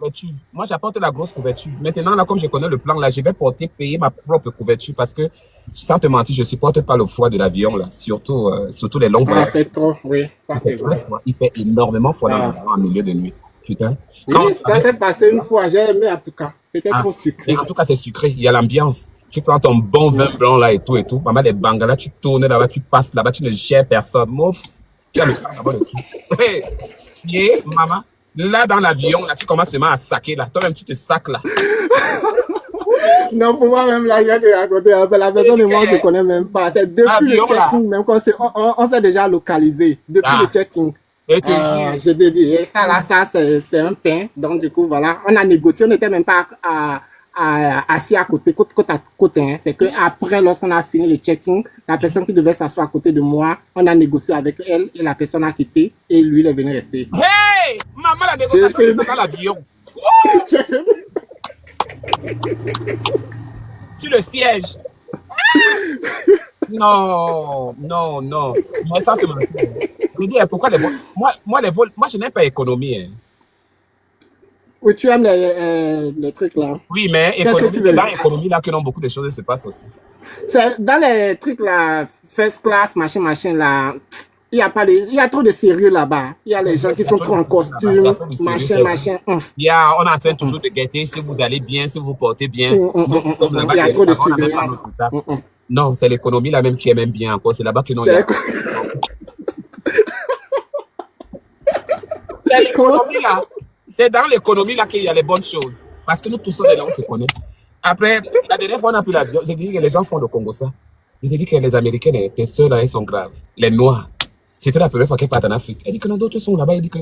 Moi, j'apporte la grosse couverture. Maintenant, là, comme je connais le plan là, je vais payer ma propre couverture parce que, sans te mentir, je supporte pas le froid de l'avion là. Surtout les longs voyages. Ah, c'est trop, oui. Ça, c'est vrai. Il fait énormément froid dans l'avion en milieu de nuit. Putain. Oui, ça s'est passé une fois, j'ai aimé en tout cas. C'était trop sucré. En tout cas, c'est sucré. Il y a l'ambiance. Tu prends ton bon vin blanc là et tout. Maman, les bangalas, tu tournes là-bas, tu passes là-bas, tu ne gères personne. Mouf. Tu as le temps là-bas dessus. Et maman, là dans l'avion, là, tu commences seulement à saquer là. Toi-même, tu te sacs là. Non, pour moi même là, je vais te raconter un peu. La personne et moi, on ne se connaît même pas. C'est depuis le check-in même qu'on s'est déjà localisé. Depuis le check-in. Je te dis, et ça là, ça c'est un pain. Donc du coup, voilà, on a négocié, on n'était même pas assis à côte à côte. Hein. C'est que après, lorsqu'on a fini le check-in, la personne qui devait s'asseoir à côté de moi, on a négocié avec elle et la personne a quitté et lui, il est venu rester. Hey! Maman, la négociation, c'est dans l'avion. Sur le siège. Non. Mais ça, tu me dis, pourquoi les vols? Moi, les vols, moi, je n'aime pas économie. Hein. Oui, tu aimes les trucs là. Oui, mais c'est dans l'économie là que non, beaucoup de choses se passent aussi. C'est dans les trucs là, first class, machin là. Il y a trop de sérieux là-bas. Il y a les gens qui sont trop en costume, machin. On est en train toujours de guetter si vous allez bien, si vous portez bien. Il y a trop de surveillance. Non, c'est l'économie là même qui est même bien encore. C'est là-bas que non. C'est l'économie là. C'est dans l'économie là qu'il y a les bonnes choses. Parce que nous tous là, on se connaît. Après, la dernière fois, on a pris l'avion. J'ai dit que les gens font le Congo ça. J'ai dit que les Américains, tes soeurs là, ils sont graves. Les Noirs. C'était la première fois qu'elle part en Afrique. Elle dit que non, d'autres sont là-bas. Elle dit que,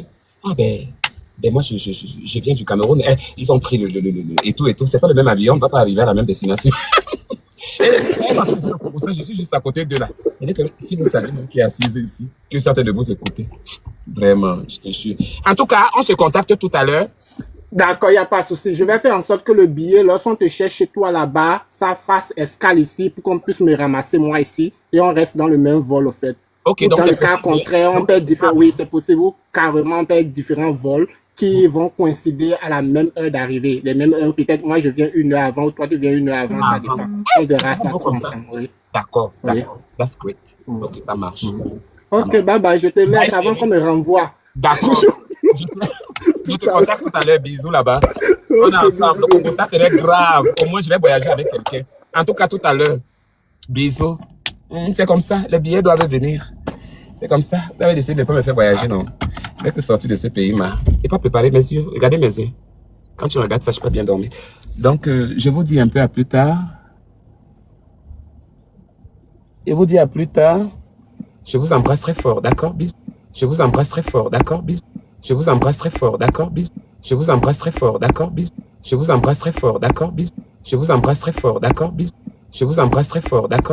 moi, je viens du Cameroun. Ils ont pris et tout. C'est pas le même avion. On ne va pas arriver à la même destination. Je suis juste à côté de là. Elle dit que si vous savez, qui est assise ici, que certains de vous écoutez. Vraiment, je te jure. En tout cas, on se contacte tout à l'heure. D'accord, il n'y a pas de souci. Je vais faire en sorte que le billet, lorsqu'on te cherche chez toi là-bas, ça fasse escale ici pour qu'on puisse me ramasser moi ici et on reste dans le même vol au fait. Ok, donc dans le cas contraire, on peut être différent. Oui, c'est possible. Carrément, on peut être différents vols qui vont coïncider à la même heure d'arrivée. Les mêmes heures, peut-être moi je viens 1 heure avant ou toi tu viens 1 heure avant, ça dépend. On verra ça ensemble. Oui. D'accord. That's great. Ok, ça marche. Ok, bye, je te laisse avant qu'on me renvoie. D'accord. Je te contacte tout à l'heure. Bisous là-bas. On est ensemble. Donc, ça serait grave. Au moins, je vais voyager avec quelqu'un. En tout cas, tout à l'heure. Bisous. C'est comme ça. Les billets doivent venir. C'est comme ça. Vous avez décidé de ne pas me faire voyager, non? Je vais te sortir de ce pays, ma. Et pas préparer mes yeux. Regardez mes yeux. Quand tu regardes ça, je peux pas bien dormir. Donc, je vous dis un peu à plus tard. Je vous dis à plus tard. Je vous embrasse très fort, d'accord? Bisous. Je vous embrasse très fort, d'accord? Bisous. Je vous embrasse très fort, d'accord? Bisous. Je vous embrasse très fort, d'accord? Bisous. Je vous embrasse très fort, d'accord? Bisous. Je vous embrasse très fort, d'accord? Bisous. Je vous embrasse très fort, d'accord?